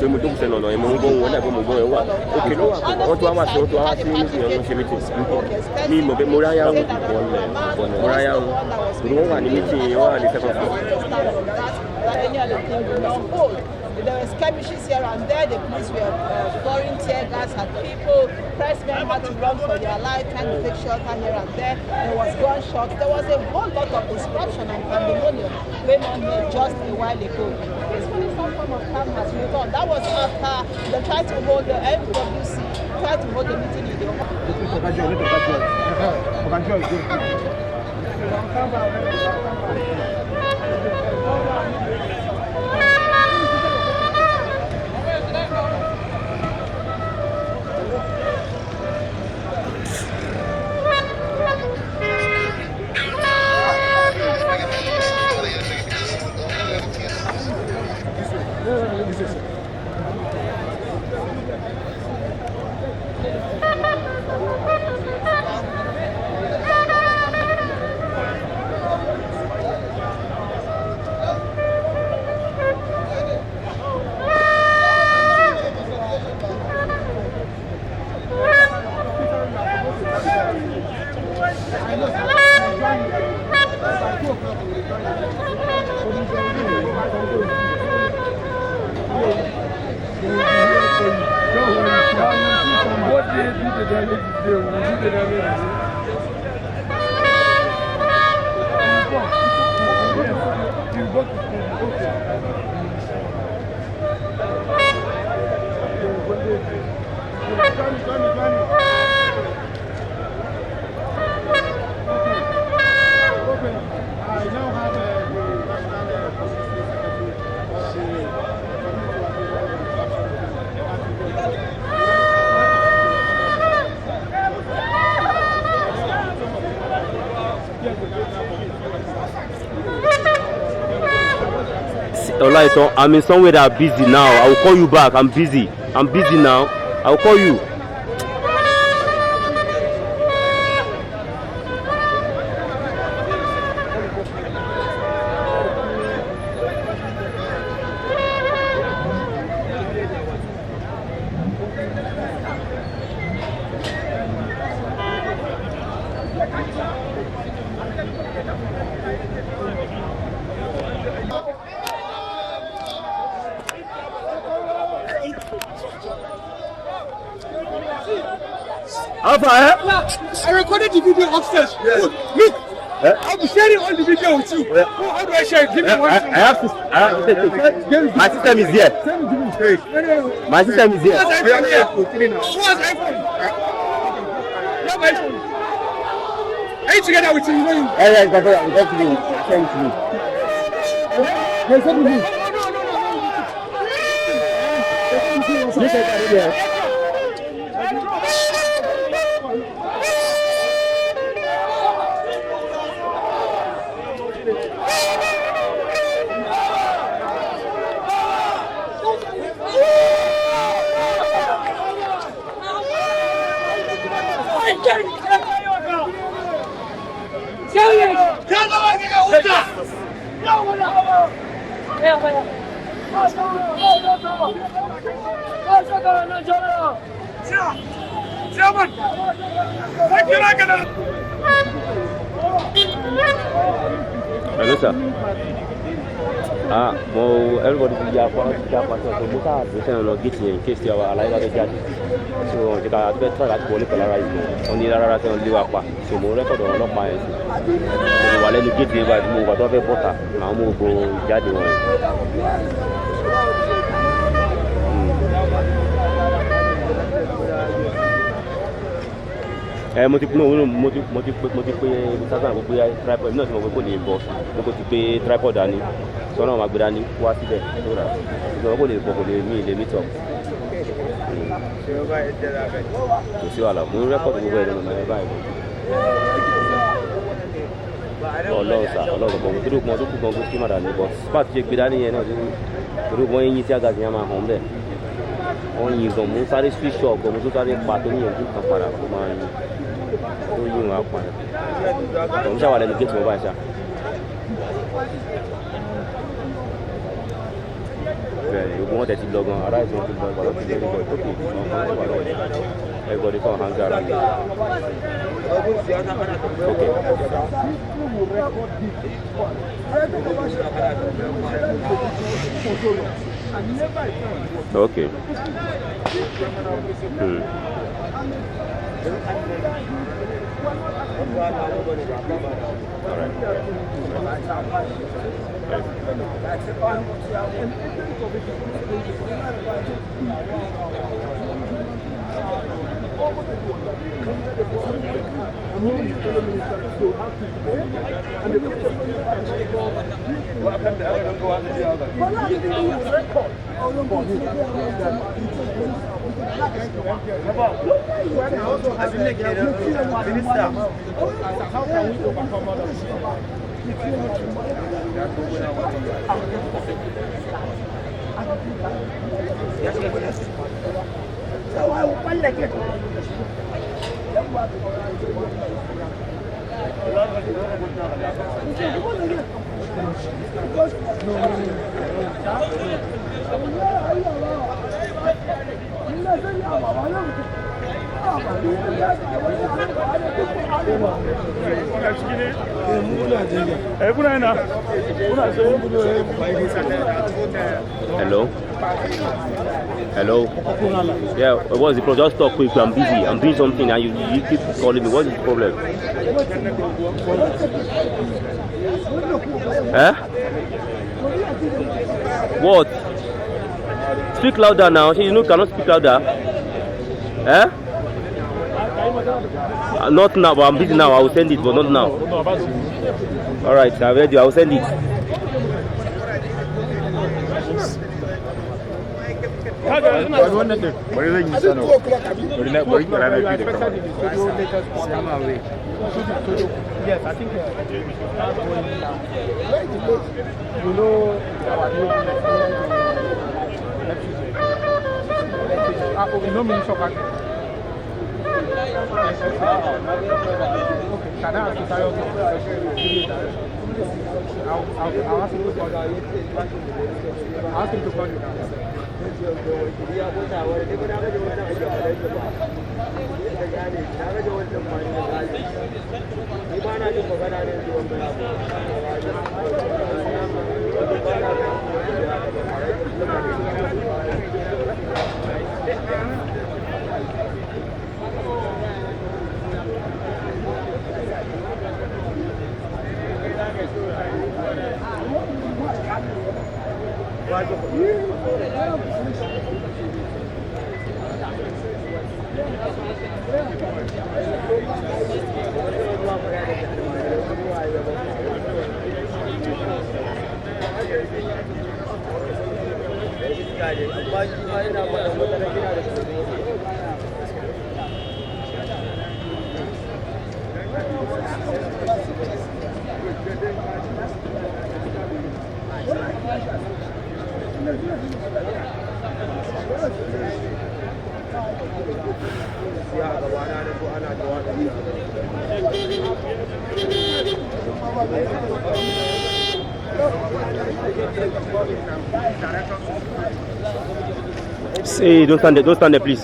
pé mo jókòó sẹ́nu ọ̀nà yẹn mo ń gbọ́ wọn dàbí mo gbọ́ yẹn wà òkè ló wà wọ́n tó wá sí wọ́n tó wá sí meeting yẹn wọ́n ṣe meeting ní ìmọ̀ pé mo ráyà wọn mo ráyà wọn torí wọ́n wà ní meeting yẹn wọ́n wà ní second floor. There were skirmishes here and there. The police were pouring tear gas at people. Pressmen had to run for their life, trying to take shelter here and there. There was gunshots. There was a whole lot of disruption and pandemonium going on here just a while ago. Peacefully, some form of calm has returned. That was after they tried to hold the MWC, tried to hold the meeting in the Olaiton, I'm in somewhere that are busy now. I will call you back. I'm busy now. I will call you. I recorded the video upstairs. Yes. Look, I'll be sharing all the video with you. Yeah. Oh, how do I share it? Give me one. I have to. My system is here. My system is here. Who has iPhone here? Who has iPhone? You have iPhone. Are you together with him? Yeah, that's what I'm going to do. Send to me. Yes, send to me. No. Hello, sir. Well, everybody will have one to get one to look at the channel or get in case you are alive at the judge. So, the guy at the try to polarize only the other on the Wapa. So, more record or not my. So, while you get me by move out of a butter, now move go judge one. Mo ti pé sáà gbogbo tripod náà tí mo gbé kò lè bọ̀ mo kò ti pé tripod dání sọ́nà àwọn agbèrè dání wá síbẹ̀ tó rà ìgbà kò lè bọ̀ kò lè mí ilé mítọ̀ kò sí wàhálà mo ń rẹ́kọ̀dù gbogbo ẹ̀rọ mọ̀ ẹ̀ báyìí ọlọ́run sà ọlọ́run bọ̀ mo tó dùn tó kú gan gbé kí má dání bọ̀ spart ṣe gbé dání yẹn náà torí wọ́n yín tí àgàzì yẹn máa hàn bẹ́ẹ̀ wọ́n yin gan mo ń sáré switch off gan mo tún sáré pa tó yẹn ju kan padà kó máa yin tó yin wọn á padà òun ṣàwà lẹ́nu géètì mo bá ṣá You want to log on, arise on to log on, everybody can hang around. Okay. All right. How can we overcome all of this? Hello? Hello? Yeah, what's the problem? Just talk quick. I'm busy. I'm doing something and you keep calling me. What's the problem? Huh? What? Speak louder now. You cannot speak louder. Eh? Not now, but I'm busy now. I will send it, but not now. Alright, I'm ready. I will send it. Yes, I think you know can I ask you I'll ask him to call you. Ask him to call you now. Hey, don't stand there, please.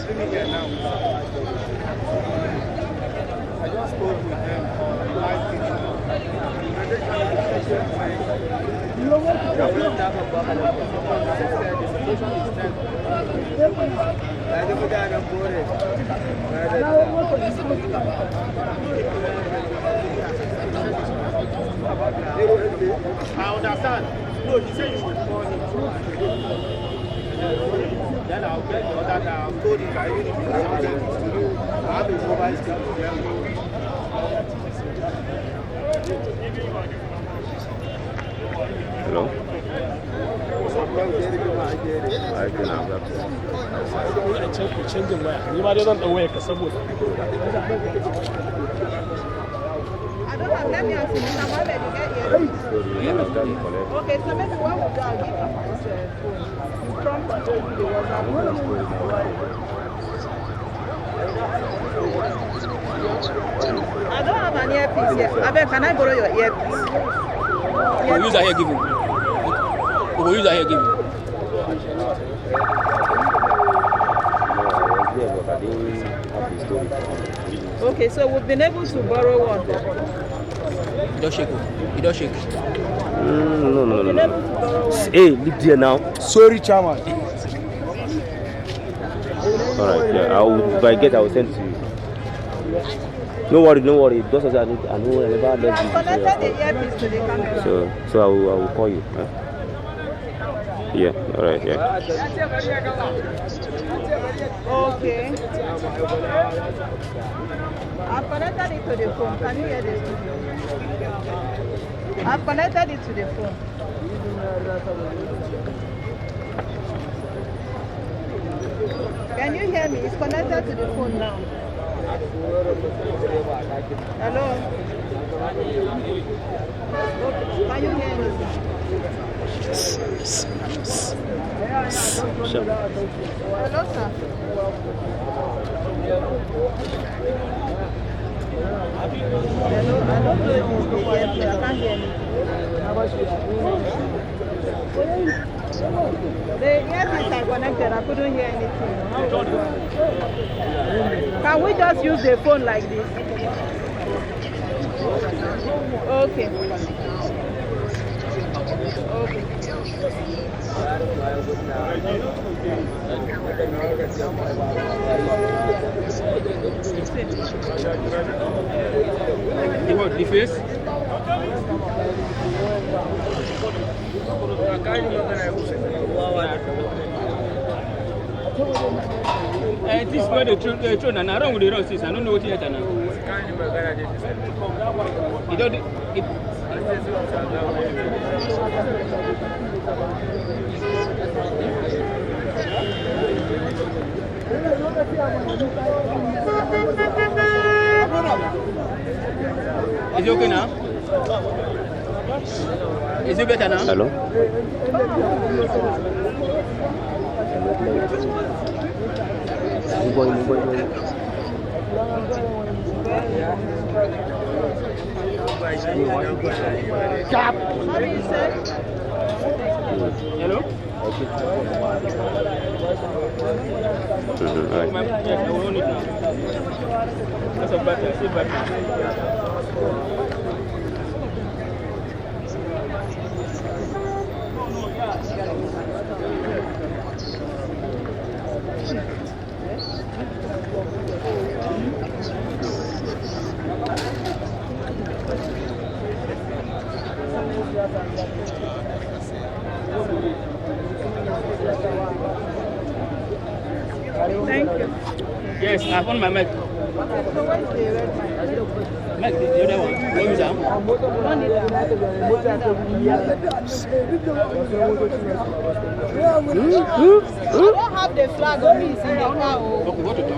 I understand. No, he said you should call him. Then I'll get the other guy. I've told him that even if he's something, I have a mobile stick to them. Hello? I changing my. You might not aware because someone. Let me ask you, how did you get here? Okay, so maybe what we'll do, I'll give you this phone. You prompt to take the I don't have an earpiece here. I beg, can I borrow your earpiece? We'll use that here, give you. We'll use that here, give you. story. Okay, so we've been able to borrow one. You don't shake. You don't shake. No. Hey, leave there now. Sorry, chairman. Alright, yeah. If I get, I will send it to you. No worry. Because I know I never left you. Connected the earpiece to the camera. So I will call you. Huh? Yeah, alright, yeah. Okay. I've connected it to the phone. Can you hear this? I've connected it to the phone. Can you hear me? It's connected to the phone now. Hello? Okay. Can you hear me? Sure. Hello, sir. Hello, I don't know if it's the earpiece. I can't hear anything. The earpiece are connected. I couldn't hear anything. Can we just use the phone like this? Okay. Okay. What, the face? This is where the throne and around with the roses. I don't know what it is now. You don't. Is it okay now? Is it better now? Hello? Move on. Cap. What did you say? Hello? Alright. Yes, I will own it now. That's a battery. See battery. Thank you. Yes, I found my mic. So where's the red mic? Mic, the other one. What is that? Don't need that. I don't have the flag on me. It's in the car. Okay, what to do?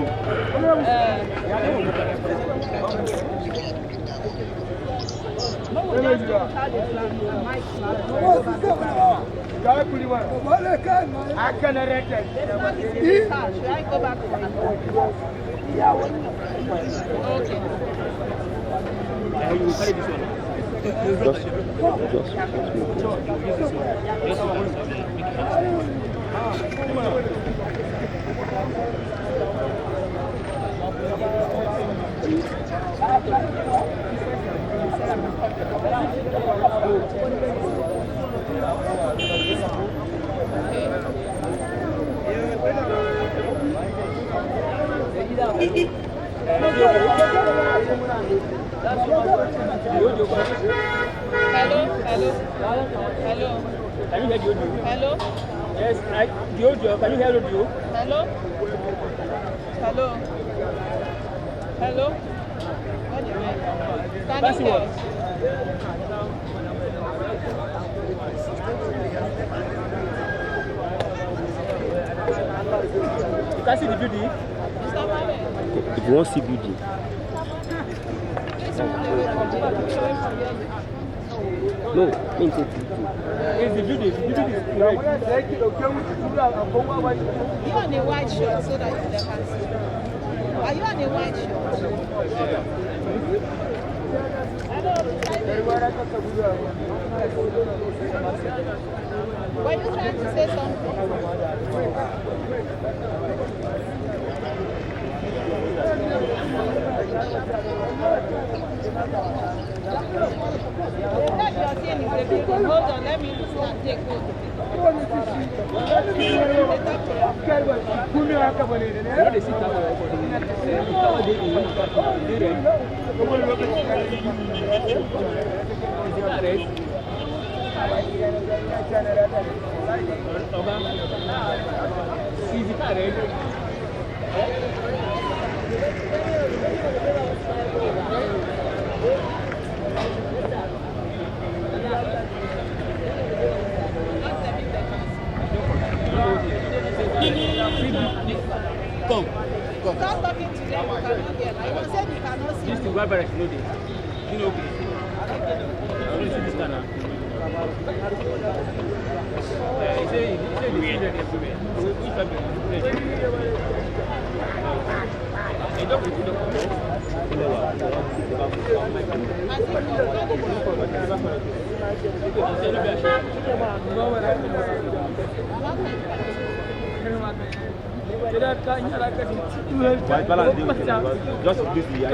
No, we just don't have the flag. The mic flag. I can erect it. The flag is in the car. Should I go back for it? Okay. You will carry this one. Just Hello. Can you hear the audio? Hello. Yes, the audio. Can you hear the audio? Hello. What do you mean? Can you hear us? You can see the building. if you want to see beauty. No, means it. It's the building. The building is right. You on a white shirt so that you can see. Are you on a white shirt? Were you trying to say something? Come. Stop talking to them, you cannot hear. Like you said, you cannot see. This is why barracks know this. You know, okay. I don't see this kind of. He said the children everywhere. Which family? He don't put it up. White balance just this year.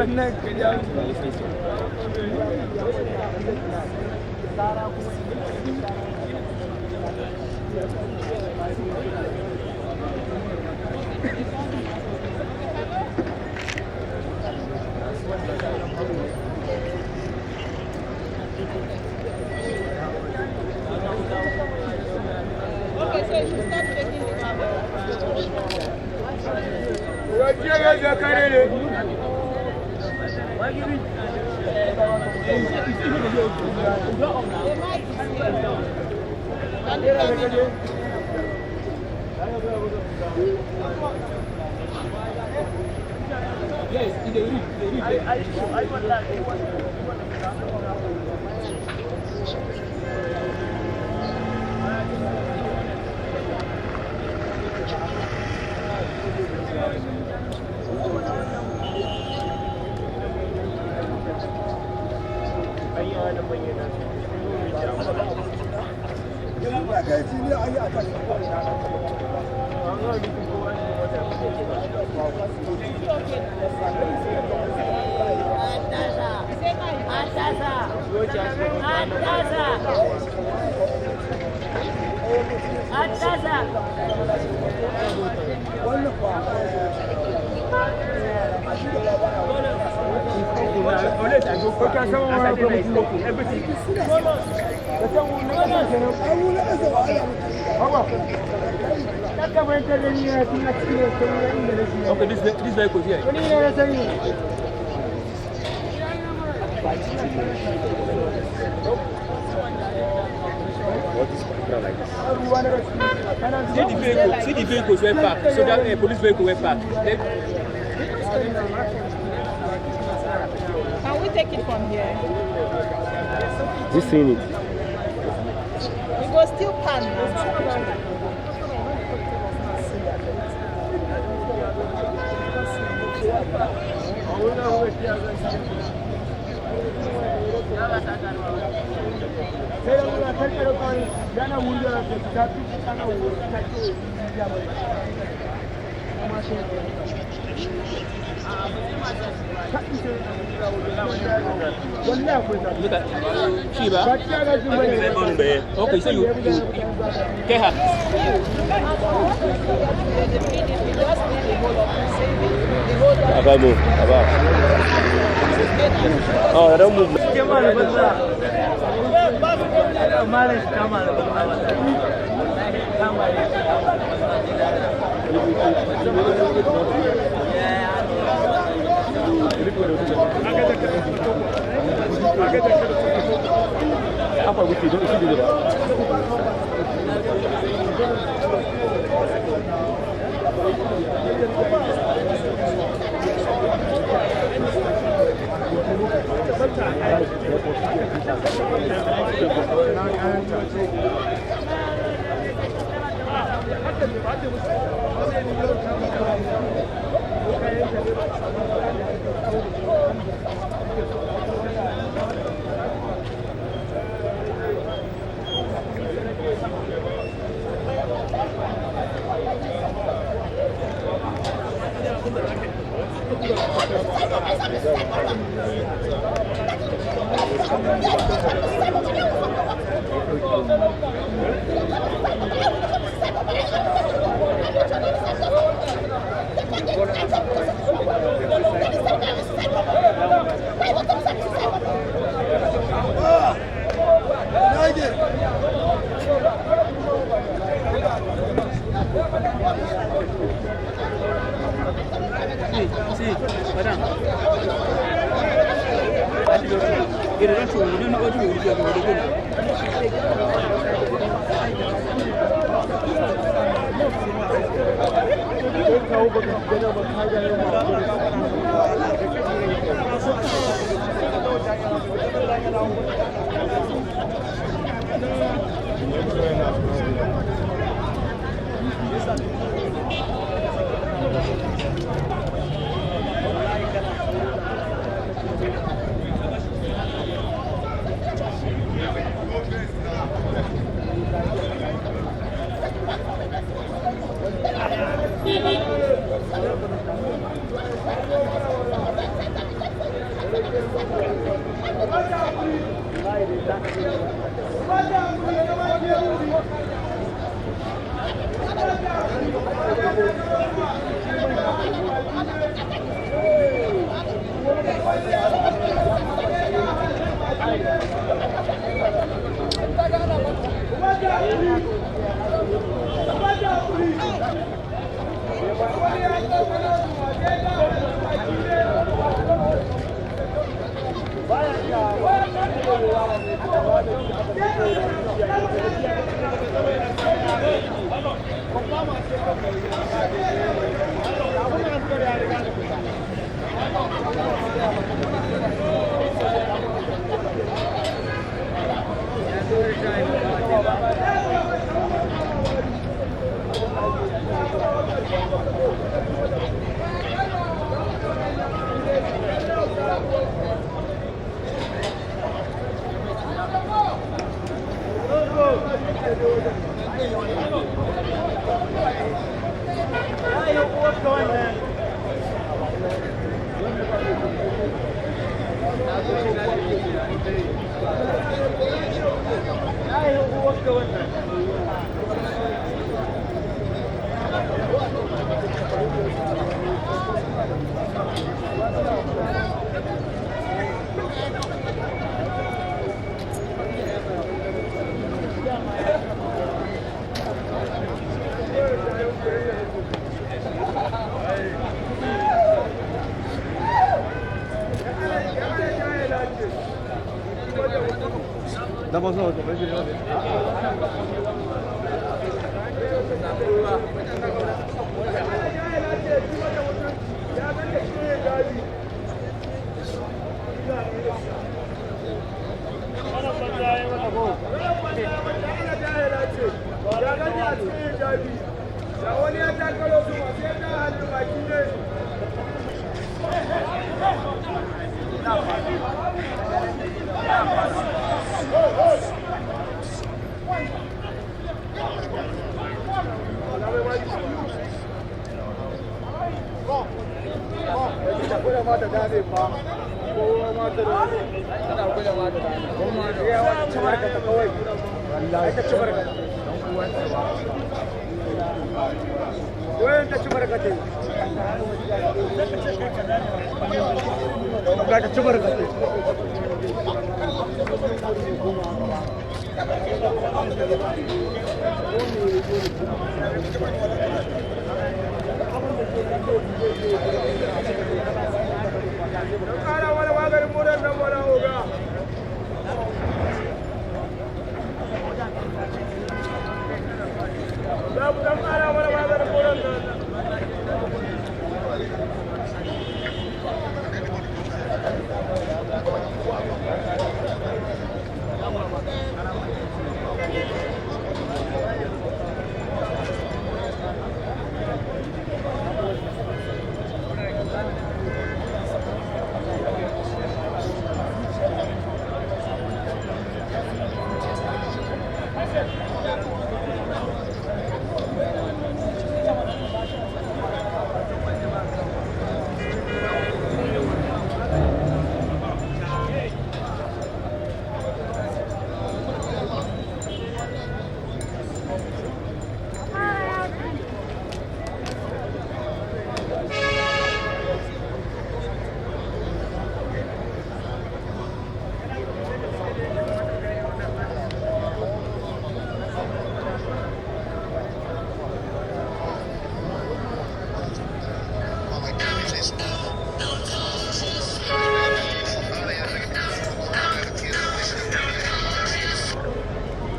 Okay, so you should stop taking the camera. Yes, they read. Okay, this vehicle here. What is like this? See the vehicles were parked. So that police vehicle were parked. Can we take it from here? This thing it. We go still pan now. Look at Shiba. Okay, so you get her. About move. About. Oh, I don't move. Apa wuce don shi da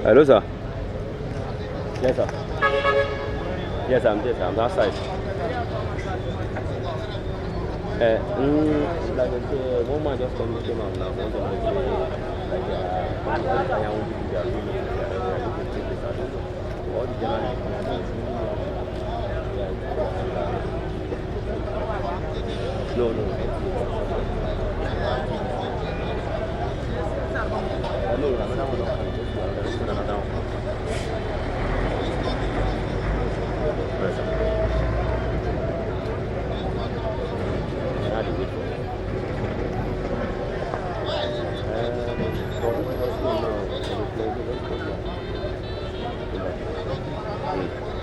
Hello, sir. Yes, sir. Yes, I'm there, sir. I'm outside. Like one man just come came out now. One of them all the general no.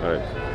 All right.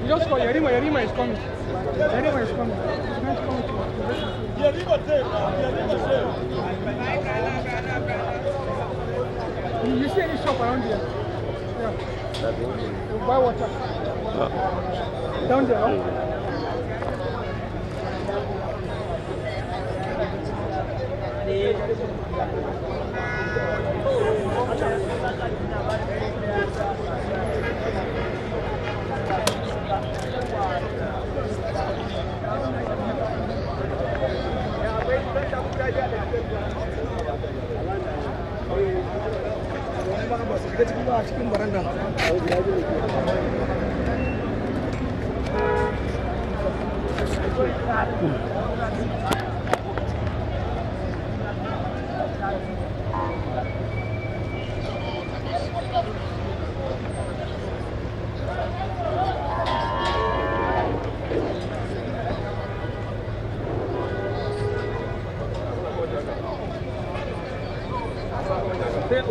Just for Yarima is coming. Yarima is coming. He's not coming to you see any shop around here? Yeah. We'll buy water. Down there, huh?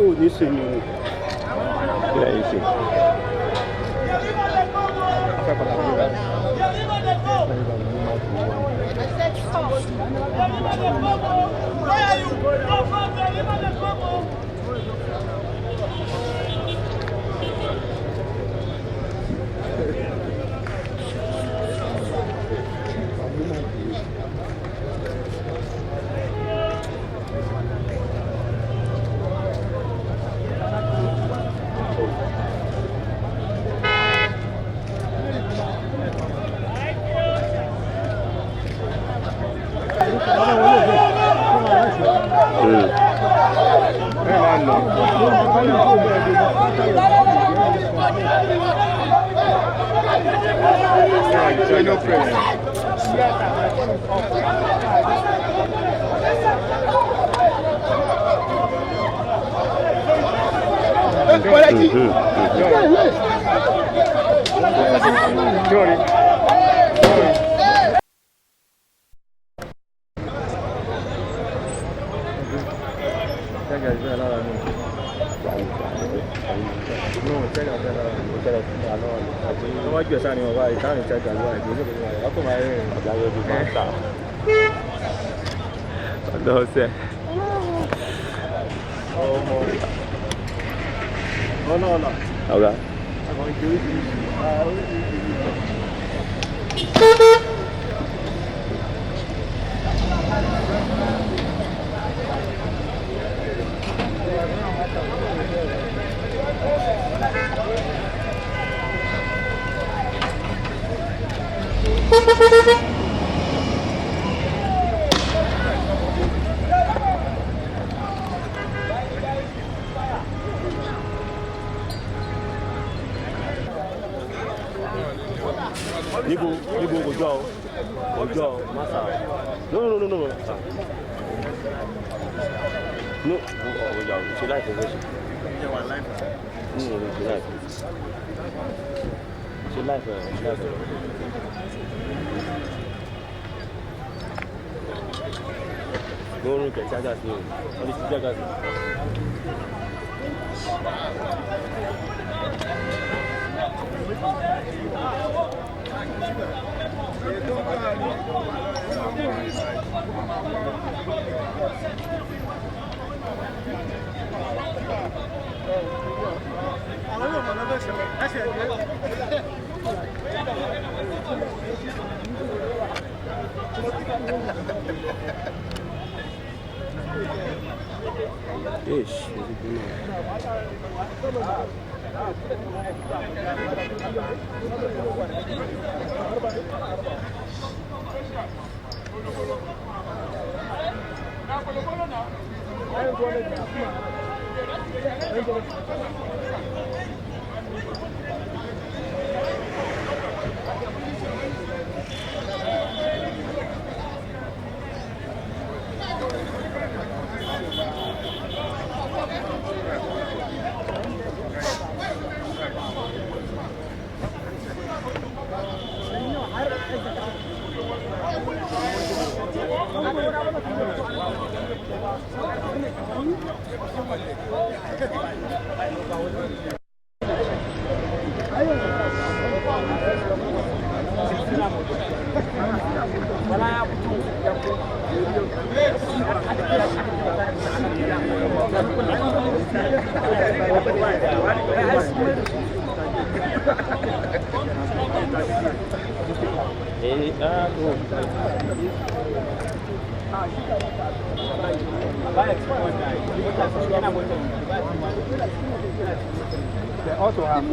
Oh, this is new. Yeah, you see. Where are you? No, sir. Oh, no. Okay. Nibo Ojo, Masa. No. No, she likes it. She likes it. No, get Jagas. Only Jagas. Ish, They also have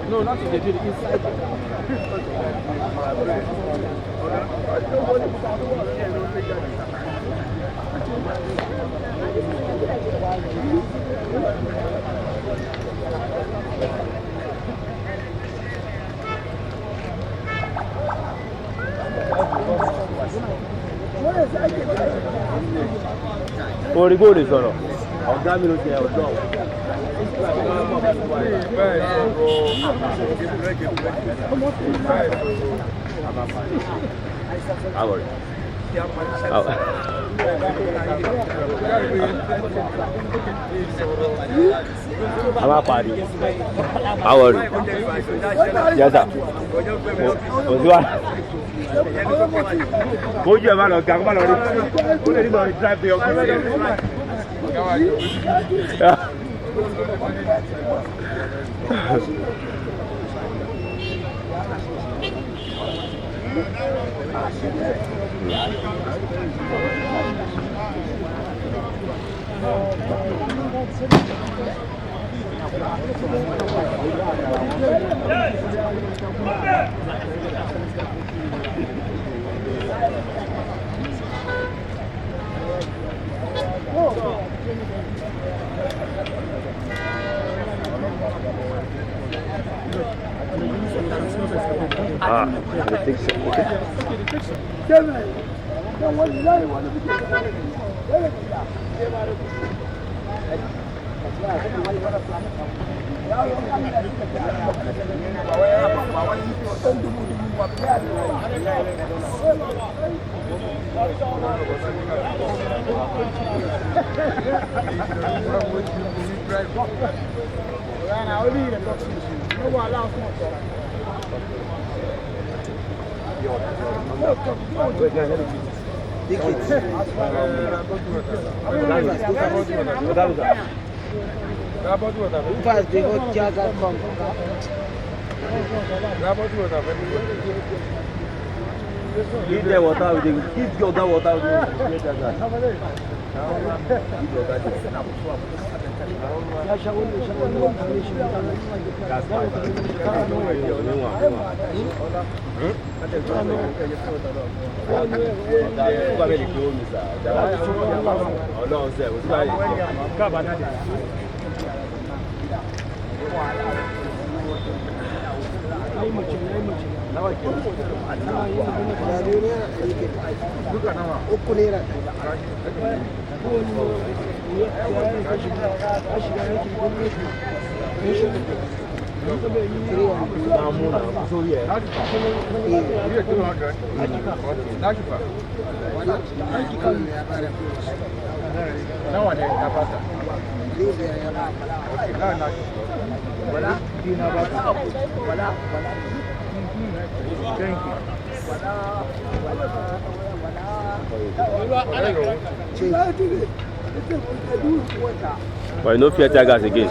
no, not if they do the inside. Orí bóòlù sọ̀rọ̀, ọ̀gá mi ló jẹ ọ̀dọ́. I'm a party. How are you? Yes, sir. Go you man of Gagman or drive the the picture. Give them water, give your dog water. Well, no fear tigers again.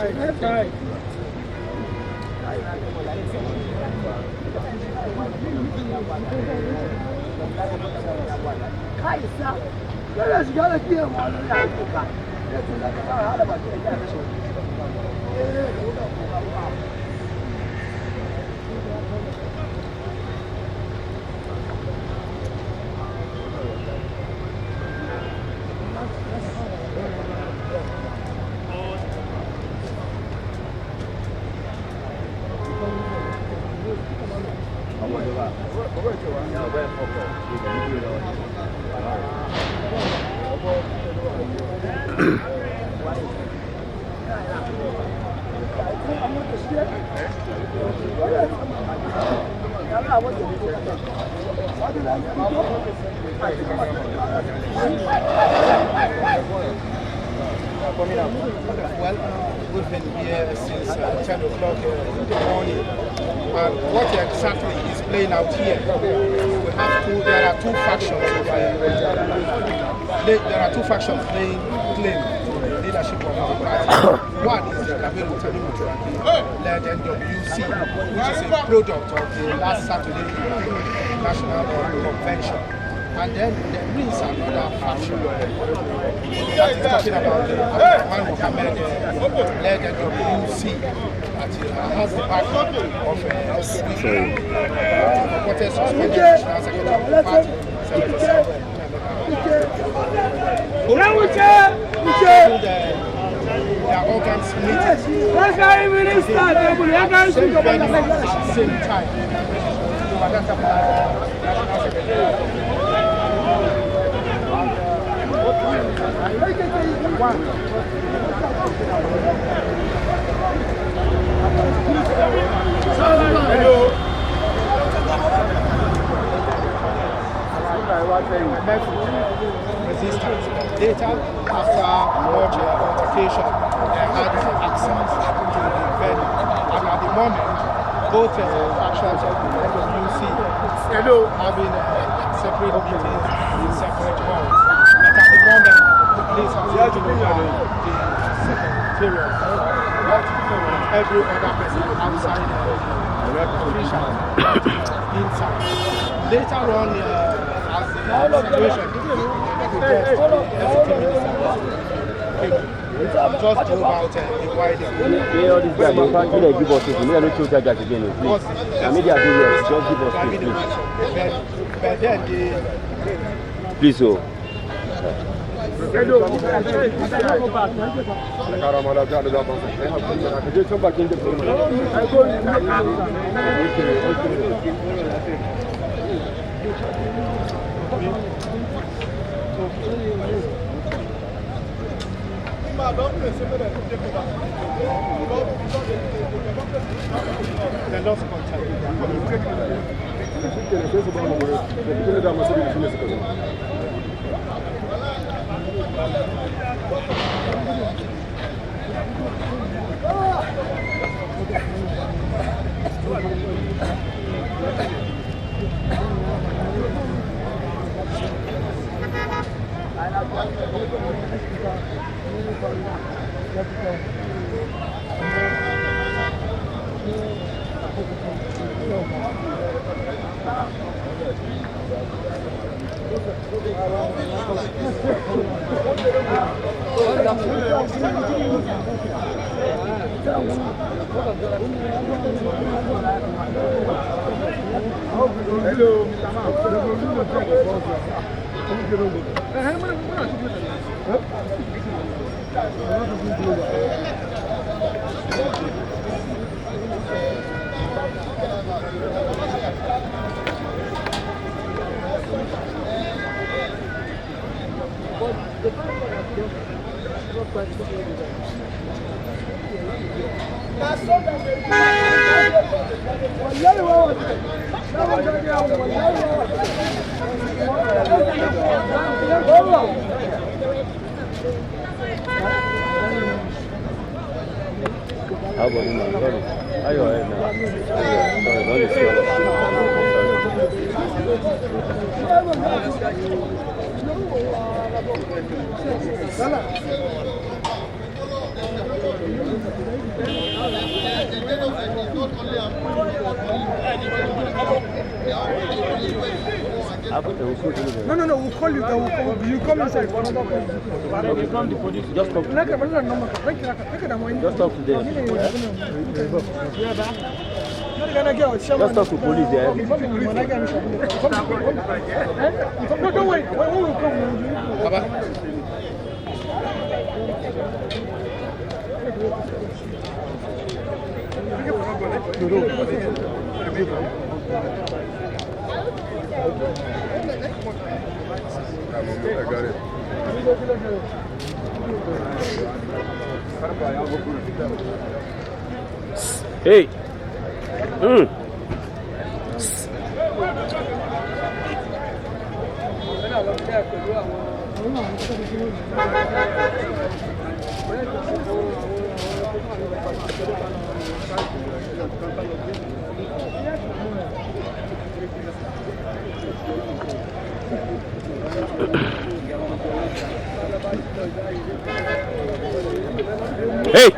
Well, we've been here since 10 o'clock in the morning, and what exactly is playing out here? There are two factions. There are two factions playing leadership of the party. One is the Kabiru led NWC, which is a product of the last Saturday National Convention. And then there is another faction that is talking about the Abdulrahman Mohammed led NWC that has the backing of Speaker, reported suspended National Secretary of the party, their organs meeting same time. Resistance. Later, after much altercation, they had access to the venue. And at the moment, both factions of the NWC having separate meetings in separate halls. But at the moment, the police has taken over the secretariat. Every other person outside the official inside. Later on, as the situation progressed, the executive minister just drove out a wider. All these guys, they give us this. We don't choose that again, please. The media do this. Just give us this, please. But then the Please, oh. they lost contact. How about you, man? Iroele now. No, we'll call you. You come inside. Okay, from the police. Just talk to them. Just talk to them. Just talk to police there. No, don't wait. When we come, I got it. Hey. Hey!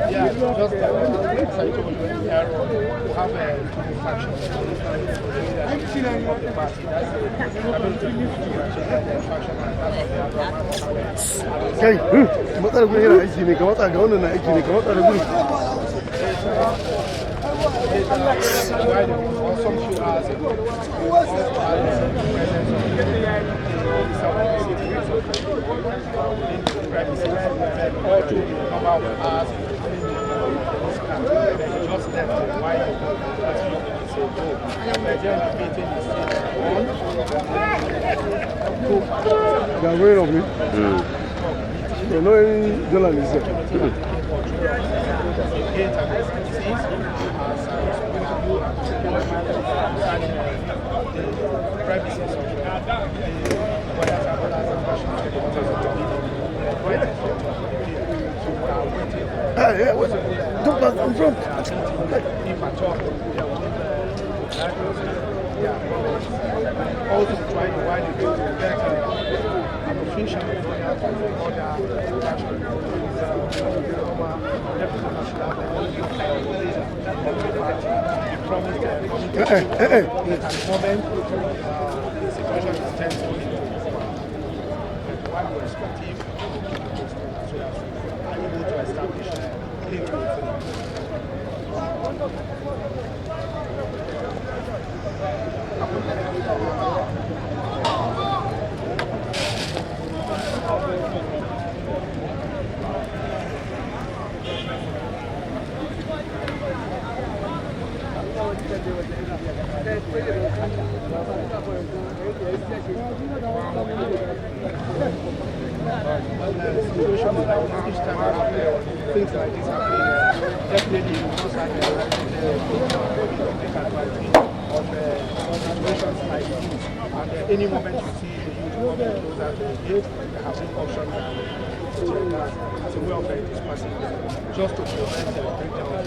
Yeah, just as I told you, Iroele will have a faction of the party. That's Kai, matsar ku yana aiki ne, kamar tsaga wannan na aiki ne, kamar tsaga gudu. Some few hours ago, also had the presence of the premises, all to the number of hours just left why Nigerian meeting is still They are very lovely. They know any journalist there. Hey, what's it? Don't pass in front. Also trying to wind it to get appreciation of the the situation is tense. While we're respective, so that we are able to establish a clear rule for them. Things like this happen, definitely you must have take advantage of situations like this. And any moment you see the youth coming closer to the gate, they have been option as a way of dispersing them, just to prevent breakdown of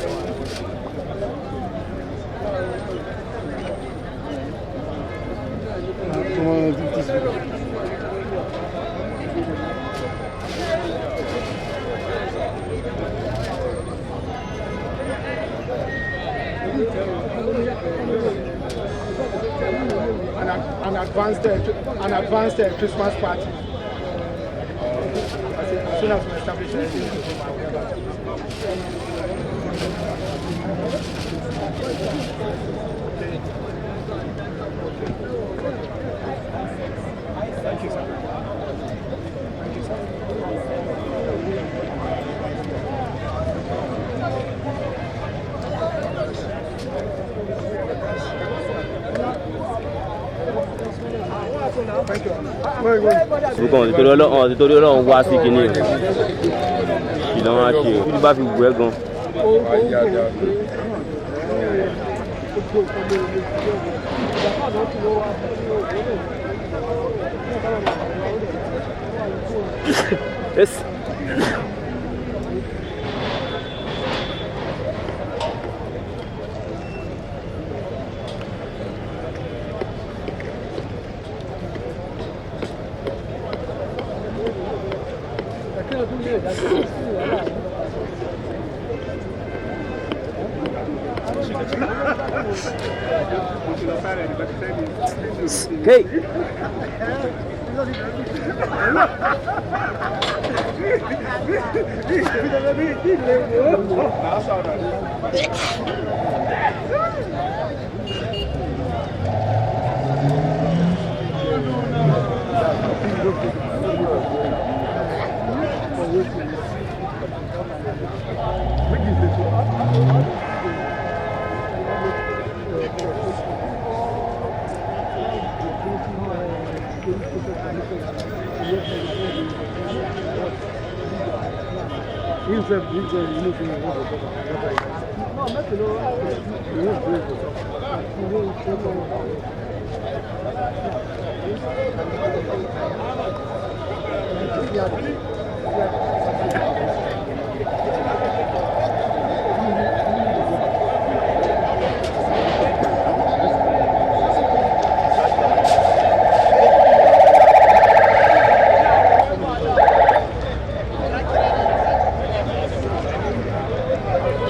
an advanced Christmas party. As soon as we establish anything, thank you, sir. Thank you, sir. Nítorí Ọlọ́run wá sí kinní ìlànà wọn ṣe bí bá fi wù ẹ́ gan. Yes. Okay.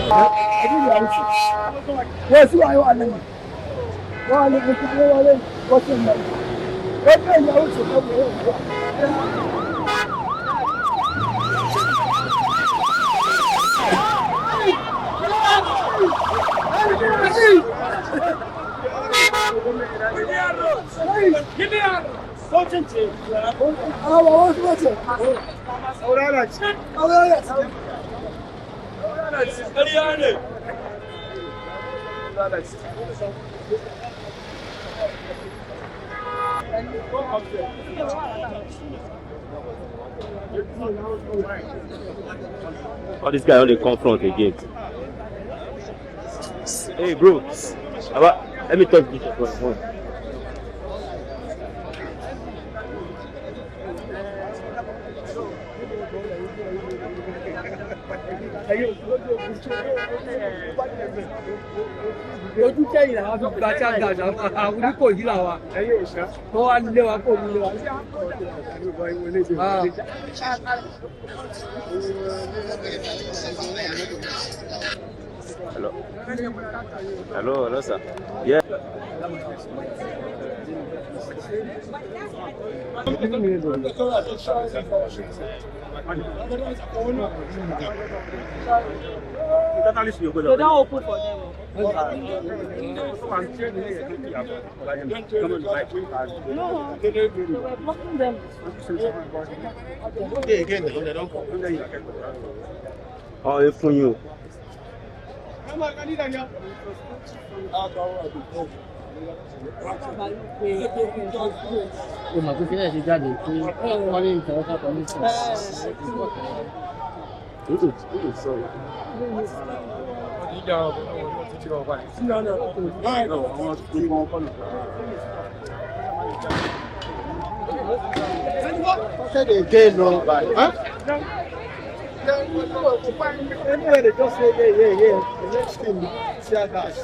What's why you want? Wọ́n lè fi ṣe wọlé wọ́n ti mọ̀. Ó bẹ̀ ìyàwó tó kọ́ bẹ̀rẹ̀ òwúrọ̀. All this guy only confront again. Hey bro, let me talk to you for a moment. Ojú kẹ́yìn làwọn fi gba tí a ga àjà àwọn oníkòyí làwọn tó wá nílé wa kò nílé wa. Hello, sir. Yeah. So don't open for them. Blocking them. Oh, it's for you. O mọ̀ pé kí ẹ̀ ṣe jáde pé wọ́n ní ìtàn ọ̀sán kan ní sọ. Anyway, they just say, yeah. The next thing, see gas.